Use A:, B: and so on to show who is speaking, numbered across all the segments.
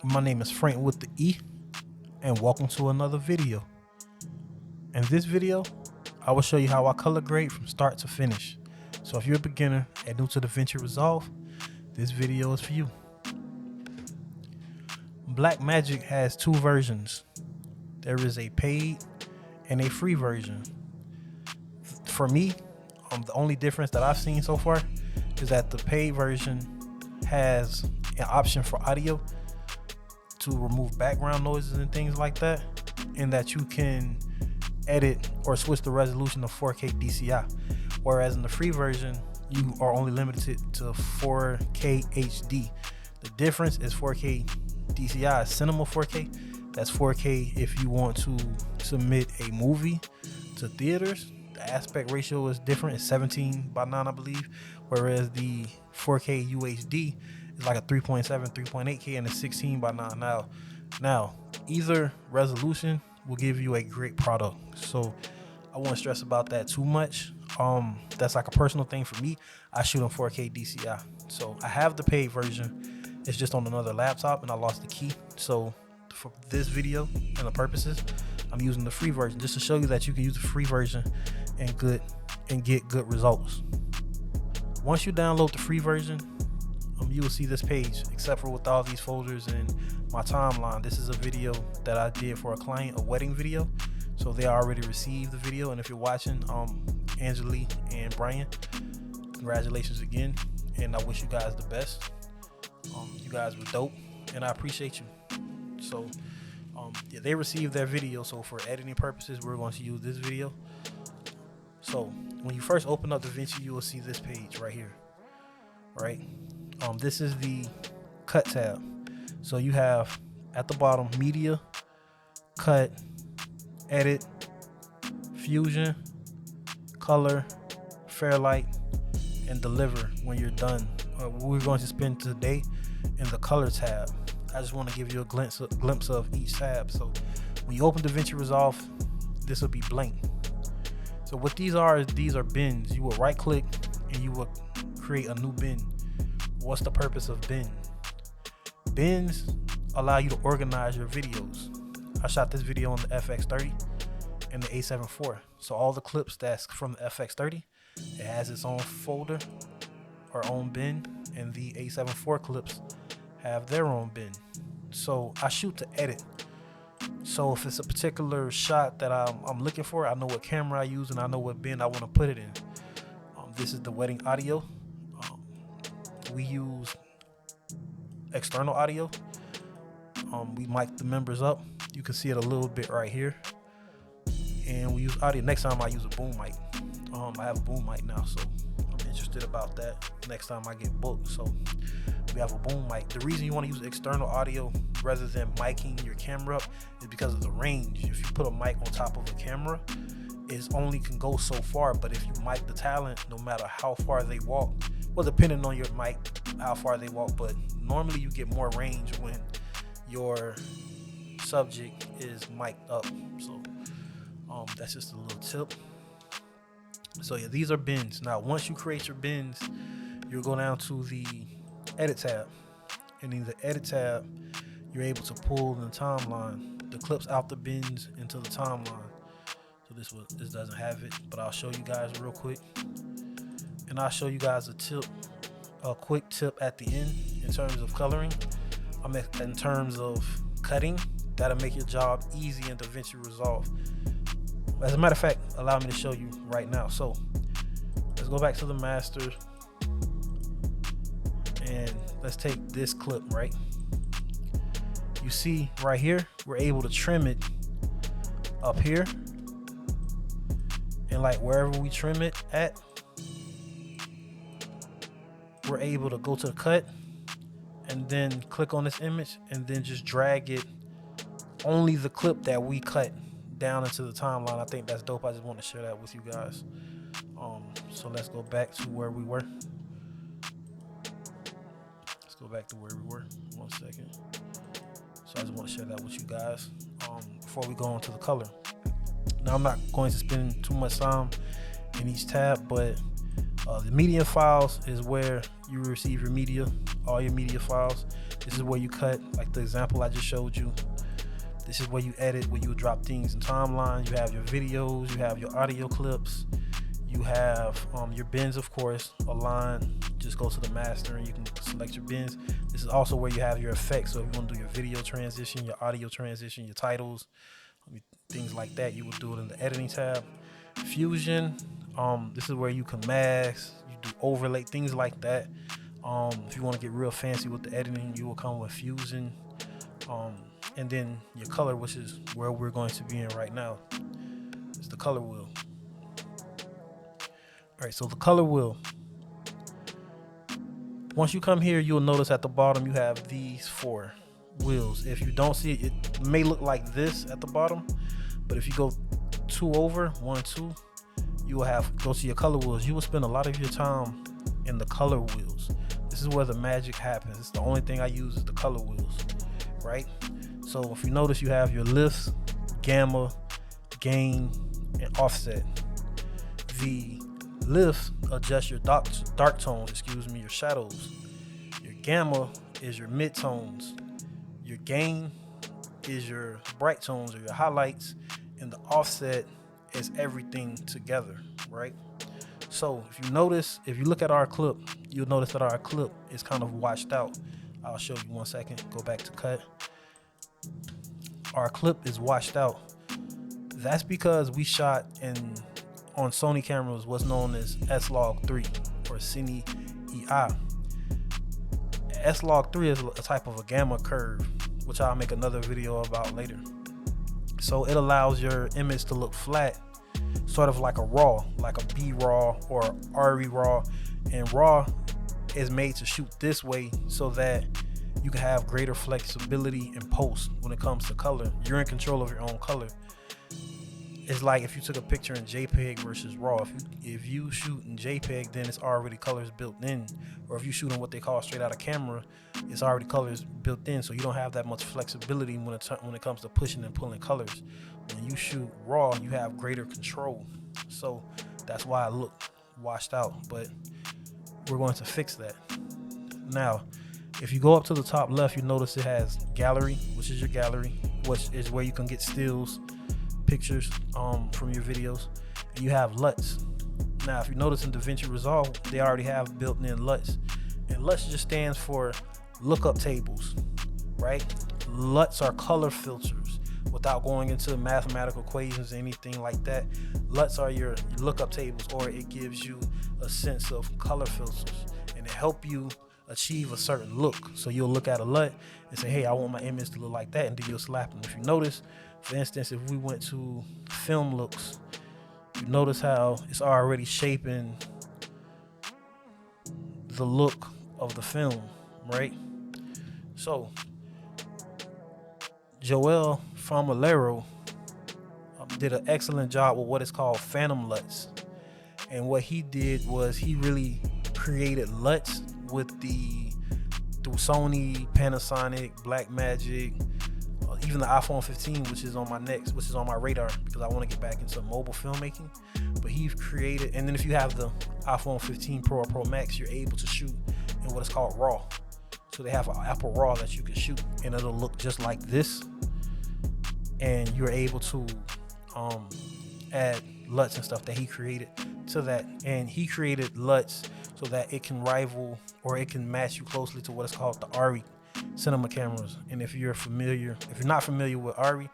A: My name is Frank with the E, and welcome to another video. In this video, I will show you how I color grade from start to finish. So if you're a beginner and new to DaVinci Resolve, this video is for you. Blackmagic has two versions. There is a paid and a free version. For me, the only difference that I've seen so far is that the paid version has an option for audio to remove background noises and things like that, and that you can edit or switch the resolution to 4K DCI, whereas in the free version you are only limited to 4K HD. The difference is 4K DCI is cinema 4K. That's 4K if you want to submit a movie to theaters. The aspect ratio is different. It's 17:9, I believe, whereas the 4K UHD is like a 3.7, 3.8K, and it's 16:9. Now, either resolution will give you a great product, so I won't stress about that too much. That's like a personal thing for me. I shoot on 4K DCI, so I have the paid version. It's just on another laptop, and I lost the key. So for this video and the purposes, I'm using the free version just to show you that you can use the free version and get good results. Once you download the free version, you will see this page, except for with all these folders and my timeline. This is a video that I did for a client, a wedding video, so they already received the video. And if you're watching, Angeli and Brian, congratulations again, and I wish you guys the best. You guys were dope, and I appreciate you. So yeah, they received their video, so for editing purposes we're going to use this video. So when you first open up DaVinci, you will see this page right here, right? This is the cut tab. So you have at the bottom media, cut, edit, fusion, color, fairlight, and deliver when you're done. We're going to spend today in the color tab. I just want to give you a glimpse of each tab. So when you open DaVinci Resolve, this will be blank. So what these are is these are bins. You will right click and you will create a new bin. What's the purpose of bin? Bins allow you to organize your videos. I shot this video on the FX30 and the A7 IV. So all the clips that's from the FX30, it has its own folder or own bin, and the A7 IV clips have their own bin. So I shoot to edit. So if it's a particular shot that I'm looking for, I know what camera I use and I know what bin I want to put it in. This is the wedding audio. We use external audio. We mic the members up. You can see it a little bit right here. And we use audio. Next time I use a boom mic. I have a boom mic now, so I'm interested about that next time I get booked. So we have a boom mic. The reason you want to use external audio rather than miking your camera up is because of the range. If you put a mic on top of a camera, it only can go so far. But if you mic the talent, no matter how far they walk, well, depending on your mic, how far they walk, but normally you get more range when your subject is mic'd up. So that's just a little tip. So yeah, these are bins. Now once you create your bins, you'll go down to the edit tab, and in the edit tab you're able to pull the timeline, the clips out the bins into the timeline. So this doesn't have it, but I'll show you guys real quick, and I'll show you guys a quick tip at the end in terms of coloring. In terms of cutting, that'll make your job easy in DaVinci Resolve. As a matter of fact, allow me to show you right now. So let's go back to the master, and let's take this clip, right? You see right here, we're able to trim it up here, and like wherever we trim it at, we're able to go to the cut and then click on this image and then just drag it, only the clip that we cut, down into the timeline. I think that's dope. I just want to share that with you guys. So let's go back to where we were. Let's go back to where we were. 1 second. So I just want to share that with you guys before we go on to the color. Now I'm not going to spend too much time in each tab, but The media files is where you receive your media, all your media files. This is where you cut, like the example I just showed you. This is where you edit, where you drop things in timelines. You have your videos, you have your audio clips, you have your bins, of course. Align, just go to the master and you can select your bins. This is also where you have your effects. So if you want to do your video transition, your audio transition, your titles, things like that, you will do it in the editing tab. Fusion, this is where you can mask, you do overlay, things like that. If you want to get real fancy with the editing, you will come with Fusion. And then your color, which is where we're going to be in right now, is the color wheel. All right, so the color wheel. Once you come here, you'll notice at the bottom you have these 4 wheels. If you don't see it, it may look like this at the bottom, but if you go 2 over, 1, 2, you will have go to your color wheels. You will spend a lot of your time in the color wheels. This is where the magic happens. It's the only thing I use is the color wheels, right? So if you notice, you have your lifts, gamma, gain, and offset. The lifts adjust your dark tones, your shadows. Your gamma is your mid tones. Your gain is your bright tones or your highlights, and the offset is everything together, right? So if you look at our clip, you'll notice that our clip is kind of washed out. I'll show you 1 second. Go back to cut. Our clip is washed out. That's because we shot on Sony cameras what's known as S-Log3 or Cine EI. S-Log3 is a type of a gamma curve, which I'll make another video about later. So it allows your image to look flat, sort of like a RAW, like a B-RAW or RE RAW. And RAW is made to shoot this way so that you can have greater flexibility in post when it comes to color. You're in control of your own color. It's like if you took a picture in JPEG versus RAW. If you shoot in JPEG, then it's already colors built in. Or if you shoot on what they call straight out of camera, it's already colors built in. So you don't have that much flexibility when it comes to pushing and pulling colors. When you shoot RAW, you have greater control. So that's why I look washed out. But we're going to fix that. Now, if you go up to the top left, you notice it has gallery, which is your gallery, which is where you can get stills, pictures from your videos. And you have LUTs. Now, if you notice in DaVinci Resolve, they already have built-in LUTs. And LUTs just stands for lookup tables, right? LUTs are color filters without going into mathematical equations or anything like that. LUTs are your lookup tables, or it gives you a sense of color filters, and it helps you achieve a certain look. So you'll look at a LUT and say, hey, I want my image to look like that, and then you'll slap them. If you notice, for instance, if we went to film looks, you notice how it's already shaping the look of the film, right? So Joel Famolero did an excellent job with what is called phantom LUTs. And what he did was he really created LUTs through Sony, Panasonic, Blackmagic, even the iPhone 15, which is on my radar because I want to get back into mobile filmmaking. But he's created, and then if you have the iPhone 15 Pro or Pro Max, you're able to shoot in what is called RAW. So they have an Apple RAW that you can shoot, and it'll look just like this. And you're able to add LUTs and stuff that he created to that. And he created LUTs so that it can rival or it can match you closely to what is called the ARRI cinema cameras. And if you're not familiar with ARRI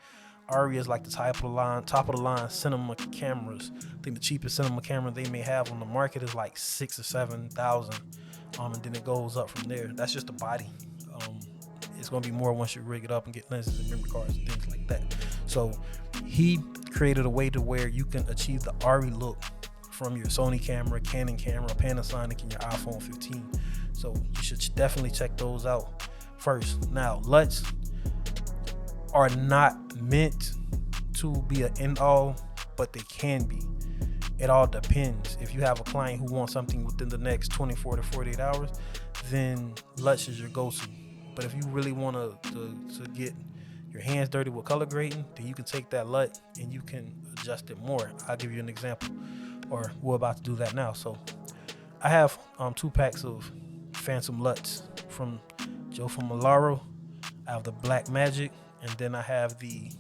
A: is like the top of the line cinema cameras. I think the cheapest cinema camera they may have on the market is like $6,000 or $7,000, and then it goes up from there. That's just the body. It's gonna be more once you rig it up and get lenses and memory cards and things like that. So he created a way to where you can achieve the ARRI look from your Sony camera, Canon camera, Panasonic, and your iPhone 15. So you should definitely check those out first. Now, LUTs are not meant to be an end all, but they can be. It all depends. If you have a client who wants something within the next 24 to 48 hours, then LUTs is your go-to. But if you really want to get your hands dirty with color grading, then you can take that LUT and you can adjust it more. I'll give you an example, or we're about to do that now. So I have 2 packs of Phantom LUTs from Joe from Malaro. I have the Black Magic, and then I have the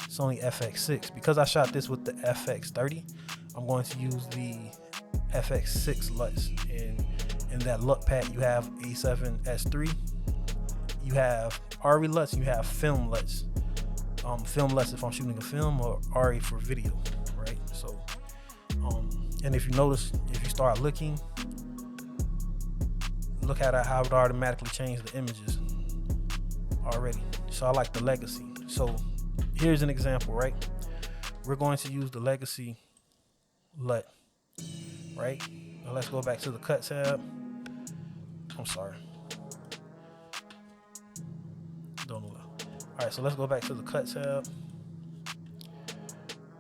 A: Sony FX6. Because I shot this with the FX30, I'm going to use the FX6 LUTs. And in that LUT pack, you have A7S3, you have RE LUTs, you have film LUTs. Film LUTs if I'm shooting a film, or RE for video, right? So, and if you notice, if you start looking, look at how it automatically changed the images already. So I like the Legacy. So here's an example, right? We're going to use the Legacy LUT, right? Now let's go back to the cut tab. I'm sorry. Don't allow. All right, so let's go back to the cut tab.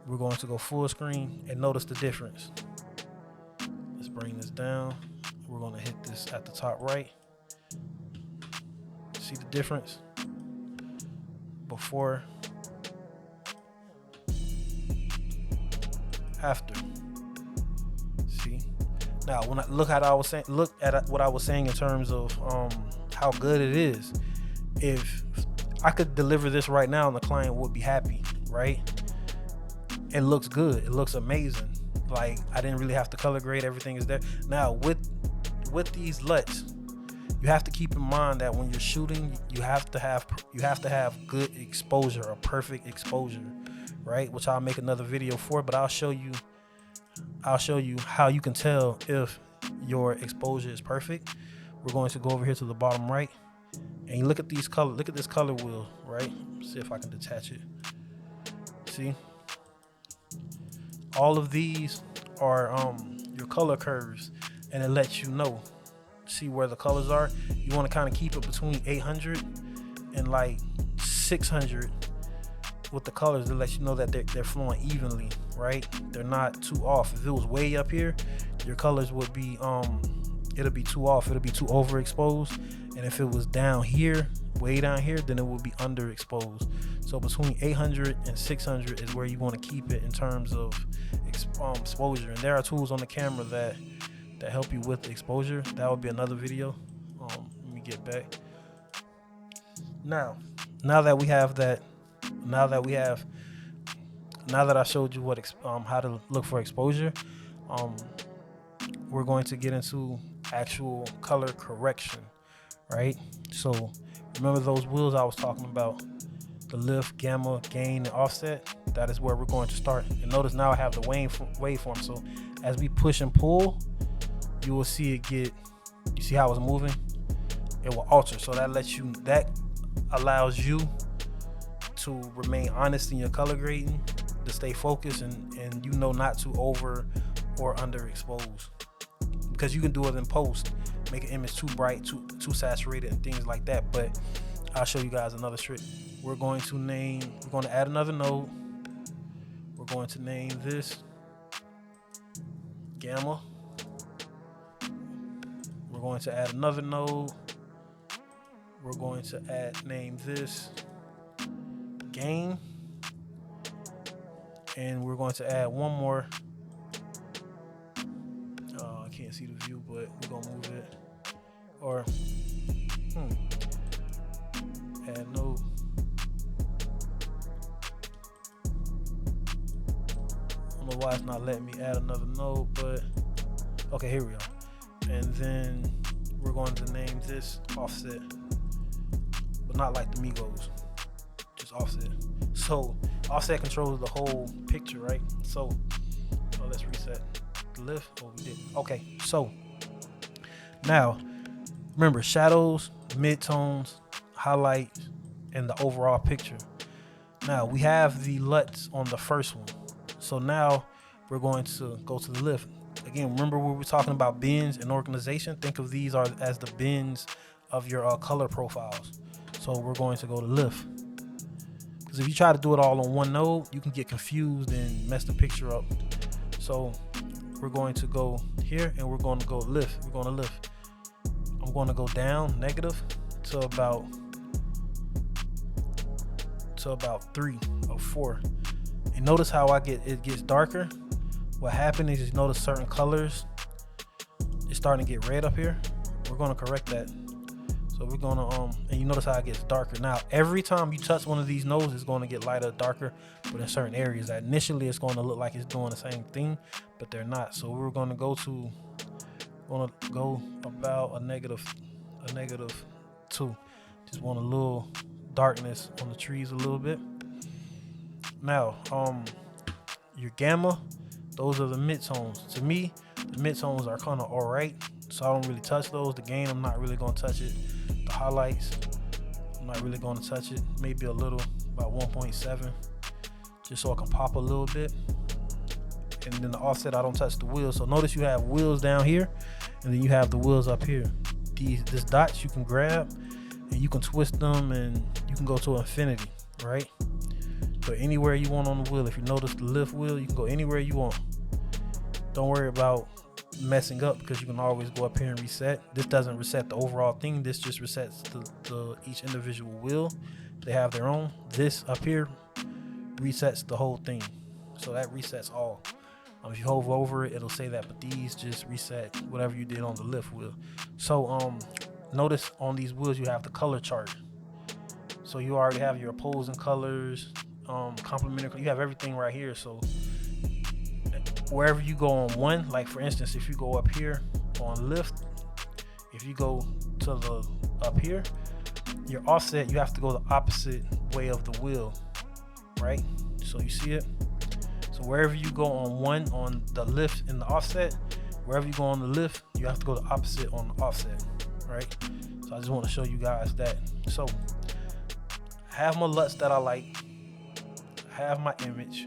A: We're going to go full screen and notice the difference. Let's bring this down. We're going to hit this at the top right. See the difference? Before, after. See? Now, when I look at what I was saying in terms of how good it is. If I could deliver this right now and the client would be happy, right? It looks good. It looks amazing. Like, I didn't really have to color grade. Everything is there. Now, with these LUTs, you have to keep in mind that when you're shooting, you have to have good exposure, or perfect exposure, right? Which I'll make another video for, but I'll show you how you can tell if your exposure is perfect. We're going to go over here to the bottom right, and you look at these color. Look at this color wheel, right? See if I can detach it. See, all of these are your color curves, and it lets you know. See where the colors are. You want to kind of keep it between 800 and like 600 with the colors to let you know that they're flowing evenly, right? They're not too off. If it was way up here, your colors would be it'll be too off. It'll be too overexposed. And if it was down here, way down here, then it would be underexposed. So between 800 and 600 is where you want to keep it in terms of exposure. And there are tools on the camera that help you with the exposure. That would be another video. Let me get back. Now that we have that, now that I showed you what how to look for exposure, we're going to get into actual color correction, right? So remember those wheels I was talking about, the lift, gamma, gain, and offset? That is where we're going to start. And notice now I have the waveform. So as we push and pull, you will see it get, you see how it's moving? It will alter. So that allows you to remain honest in your color grading, to stay focused, and you know not to over or underexpose. Because you can do it in post, make an image too bright, too saturated, and things like that. But I'll show you guys another trick. We're going to add another node. We're going to name this gamma. We're going to add another node. We're going to name this gain. And we're going to add one more. I can't see the view, but we're going to move it. Or, add node. I don't know why it's not letting me add another node, but okay, here we go. And then we're going to name this offset, but not like the Migos, just offset. So offset controls the whole picture, right? So let's reset the lift. Oh, we did. Okay, so now remember shadows, midtones, highlights, and the overall picture. Now we have the LUTs on the first one. So now we're going to go to the lift. Again, remember we were talking about bins and organization. Think of these as the bins of your color profiles. So we're going to go to lift. Because if you try to do it all on one node, you can get confused and mess the picture up. So we're going to go here and we're going to go lift. We're going to lift. I'm going to go down negative to about 3 or 4. And notice how it gets darker. What happened is you notice certain colors, it starting to get red up here. We're gonna correct that. So we're gonna and you notice how it gets darker. Now every time you touch one of these nodes, it's gonna get lighter, darker, but in certain areas. That initially it's gonna look like it's doing the same thing, but they're not. So we're gonna go about a negative 2. Just want a little darkness on the trees a little bit. Now your gamma, those are the midtones. To me, the midtones are kind of alright, so I don't really touch those. The gain, I'm not really gonna touch it. The highlights, I'm not really gonna touch it. Maybe a little, about 1.7, just so it can pop a little bit. And then the offset, I don't touch the wheels. So notice you have wheels down here, and then you have the wheels up here. This dots you can grab, and you can twist them, and you can go to infinity, right? So anywhere you want on the wheel. If you notice the lift wheel, you can go anywhere you want. Don't worry about messing up, because you can always go up here and reset. This doesn't reset the overall thing. This just resets the each individual wheel. They have their own. This up here resets the whole thing. So that resets all. If you hover over it, it'll say that, but these just reset whatever you did on the lift wheel. So notice on these wheels you have the color chart. So you already have your opposing colors, complementary. You have everything right here. So wherever you go on one, like for instance, if you go up here on lift, if you go to the up here, your offset, you have to go the opposite way of the wheel, right? So you see it. So wherever you go on one, on the lift and the offset, wherever you go on the lift, you have to go the opposite on the offset, right? So I just want to show you guys that. So I have my LUTs that I like, I have my image.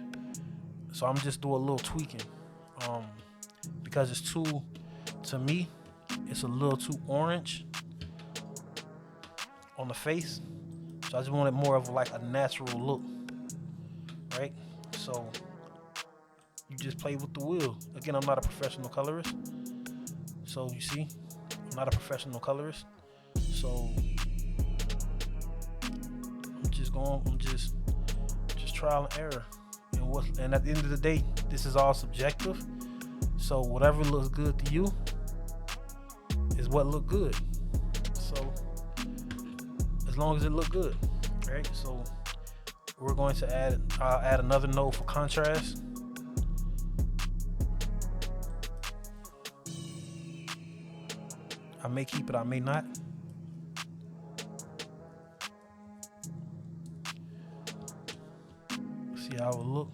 A: So I'm just doing a little tweaking, because it's too, to me, it's a little too orange on the face. So I just wanted more of like a natural look, right? So you just play with the wheel. Again, I'm not a professional colorist. So you see, I'm not a professional colorist. So I'm just trial and error. And at the end of the day, this is all subjective. So whatever looks good to you is what look good. So as long as it look good, right? So we're going to I'll add another node for contrast. I may keep it, I may not. See how it will look.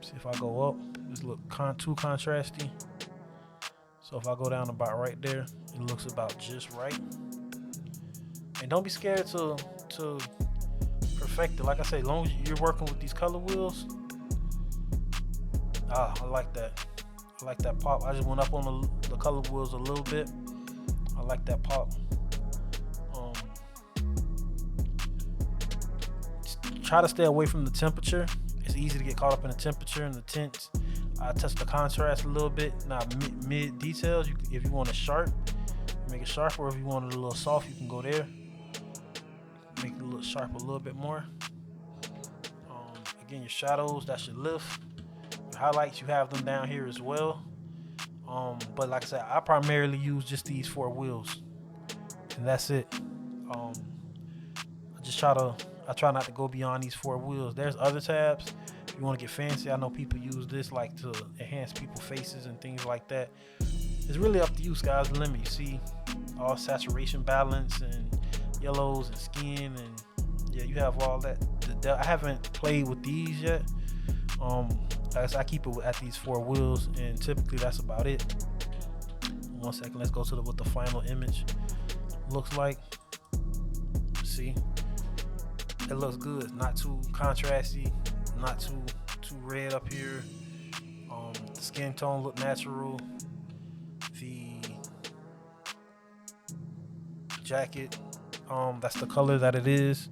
A: See if I go up, this look too contrasty. So if I go down about right there, it looks about just right. And don't be scared to perfect it. Like I say, as long as you're working with these color wheels, I like that. I like that pop. I just went up on the color wheels a little bit. I like that pop. Try to stay away from the temperature. It's easy to get caught up in the temperature and the tints. I touch the contrast a little bit. Now mid details, if you want it sharp, make it sharp, or if you want it a little soft, you can go there. Make it a little sharp a little bit more. Again, your shadows, that's your lift. Your highlights, you have them down here as well. But like I said, I primarily use just these 4 wheels, and that's it. I try not to go beyond these 4 wheels. There's other tabs. If you want to get fancy, I know people use this like to enhance people's faces and things like that. It's really up to you, sky's the limit. You see all saturation balance and yellows and skin, and yeah, you have all that. I haven't played with these yet. I keep it at these 4 wheels, and typically that's about it. 1 second, let's go to what the final image looks like. See, it looks good. Not too contrasty, not too red up here. The skin tone look natural. The jacket, that's the color that it is.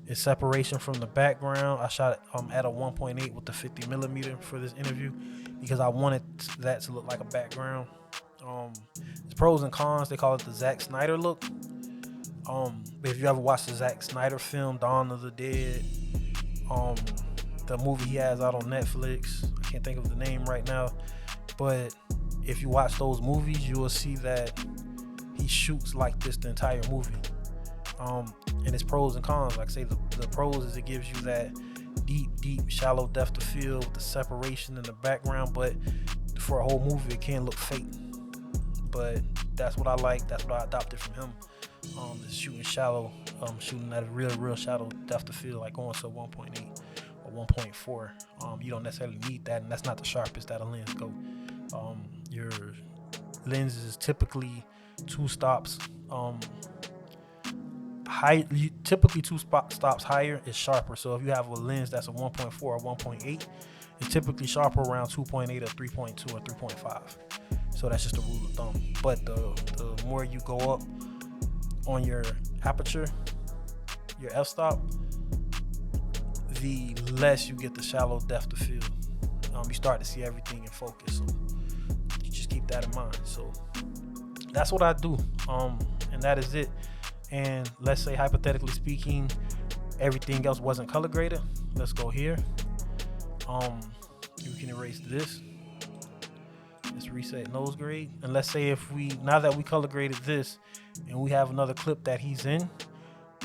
A: It's separation from the background. I shot it at a 1.8 with the 50mm for this interview because I wanted that to look like a background. There's pros and cons. They call it the Zack Snyder look. If you ever watched the Zack Snyder film Dawn of the Dead, the movie he has out on Netflix. I can't think of the name right now, but if you watch those movies, you will see that he shoots like this the entire movie. And it's pros and cons. Like I say, the pros is it gives you that deep, shallow depth of field with the separation in the background, but for a whole movie, it can look fake. But that's what I like. That's what I adopted from him. Is shooting shallow, shooting at a real shallow depth of field, like going to 1.8 or 1.4. You don't necessarily need that, and that's not the sharpest that a lens go. Your lens is typically two stops high. Typically two stops higher is sharper. So if you have a lens that's a 1.4 or 1.8, it's typically sharper around 2.8 or 3.2 or 3.5. So that's just a rule of thumb. But the more you go up on your aperture, your f-stop, the less you get the shallow depth of field. You start to see everything in focus. So you just keep that in mind. So that's what I do. And that is it. And let's say, hypothetically speaking, everything else wasn't color graded. Let's go here. You can erase this. Let's reset nose grade. And let's say now that we color graded this and we have another clip that he's in,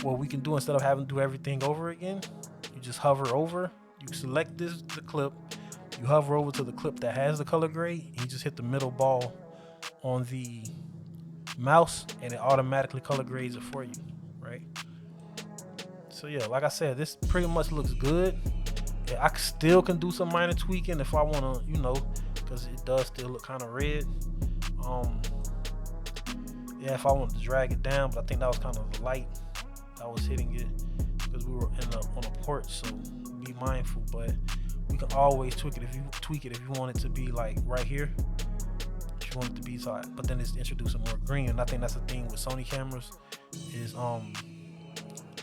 A: what we can do, instead of having to do everything over again, you just hover over, you select the clip, you hover over to the clip that has the color grade, and you just hit the middle ball on the mouse and it automatically color grades it for you, right? So yeah, like I said, this pretty much looks good. Yeah, I still can do some minor tweaking if I want to, because it does still look kind of red. Yeah, if I wanted to drag it down, but I think that was kind of light. I was hitting it because we were on a porch, so be mindful. But we can always tweak it if you want it to be like right here. If you want it to be so, but then it's introducing more green, and I think that's the thing with Sony cameras is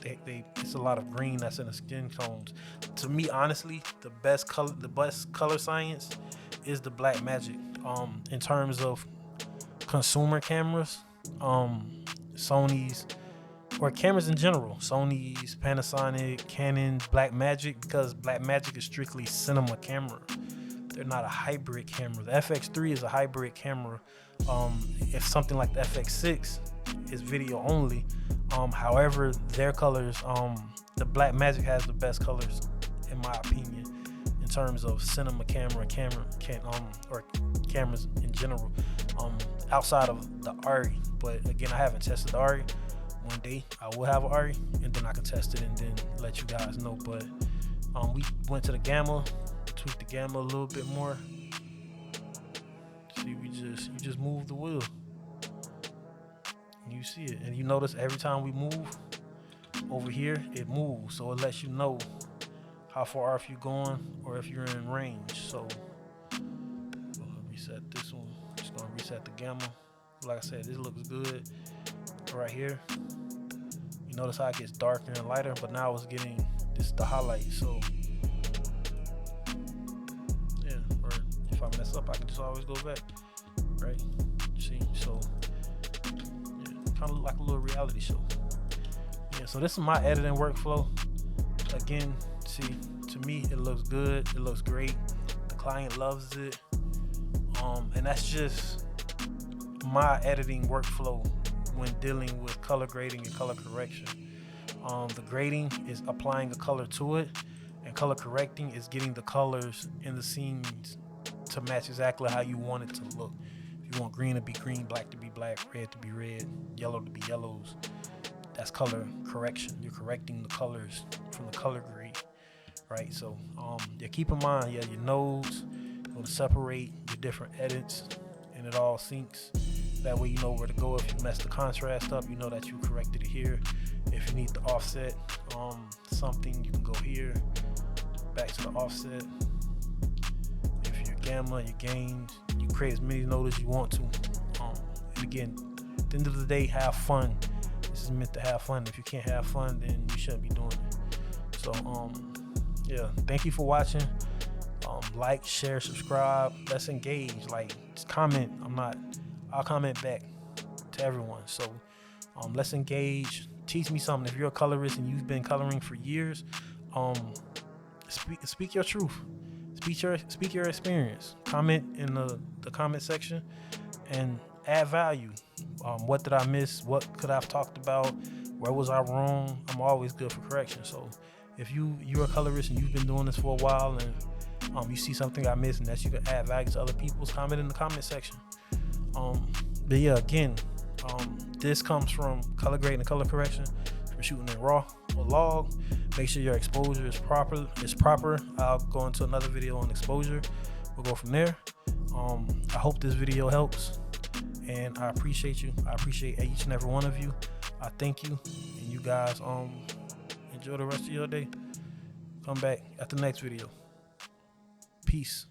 A: it's a lot of green that's in the skin tones. To me, honestly, the best color science is the black magic. In terms of consumer cameras, Sony's, or cameras in general, Sony's, Panasonic, Canon, Blackmagic, because Blackmagic is strictly cinema camera. They're not a hybrid camera. The FX3 is a hybrid camera. If something like the FX6 is video only, however, their colors, the Blackmagic has the best colors in my opinion in terms of cinema camera, or cameras in general, outside of the Ari. But again, I haven't tested the Ari. One day I will have an Ari, and then I can test it and then let you guys know. But we went to the gamma, tweaked the gamma a little bit more. See, you just move the wheel, and you see it, and you notice every time we move over here, it moves, so it lets you know how far off you're going or if you're in range. So I'm gonna reset this one. Just gonna reset the gamma. Like I said, this looks good right here. You notice how it gets darker and lighter, but now it's getting the highlight. So yeah, or if I mess up, I can just always go back, right? See, so yeah, kind of like a little reality show. Yeah, so this is my editing workflow. Again, see, to me it looks good, it looks great, the client loves it, and that's just my editing workflow when dealing with color grading and color correction. The grading is applying a color to it, and color correcting is getting the colors in the scenes to match exactly how you want it to look. If you want green to be green, black to be black, red to be red, yellow to be yellows, that's color correction. You're correcting the colors from the color grade, right? So yeah, keep in mind, yeah, your nodes, you're going to separate your different edits, and it all syncs. That way you know where to go. If you mess the contrast up, you know that you corrected it here. If you need to offset something, you can go here, back to the offset. If your gamma, your gains, you create as many nodes as you want to. And again, at the end of the day, have fun. This is meant to have fun. If you can't have fun, then you shouldn't be doing it. So yeah, thank you for watching. Like, share, subscribe. Let's engage. Like, just comment. I'll comment back to everyone. So let's engage. Teach me something. If you're a colorist and you've been coloring for years, speak your truth. Speak your experience. Comment in the comment section and add value. What did I miss? What could I have talked about? Where was I wrong? I'm always good for correction. So if you're a colorist and you've been doing this for a while and you see something I missed and that you can add value to other people's, comment in the comment section. But yeah, again, this comes from color grading and color correction, from shooting in RAW or log. Make sure your exposure is proper. I'll go into another video on exposure. We'll go from there. I hope this video helps, and I appreciate you. I appreciate each and every one of you. I thank you, and you guys enjoy the rest of your day. Come back at the next video. Peace.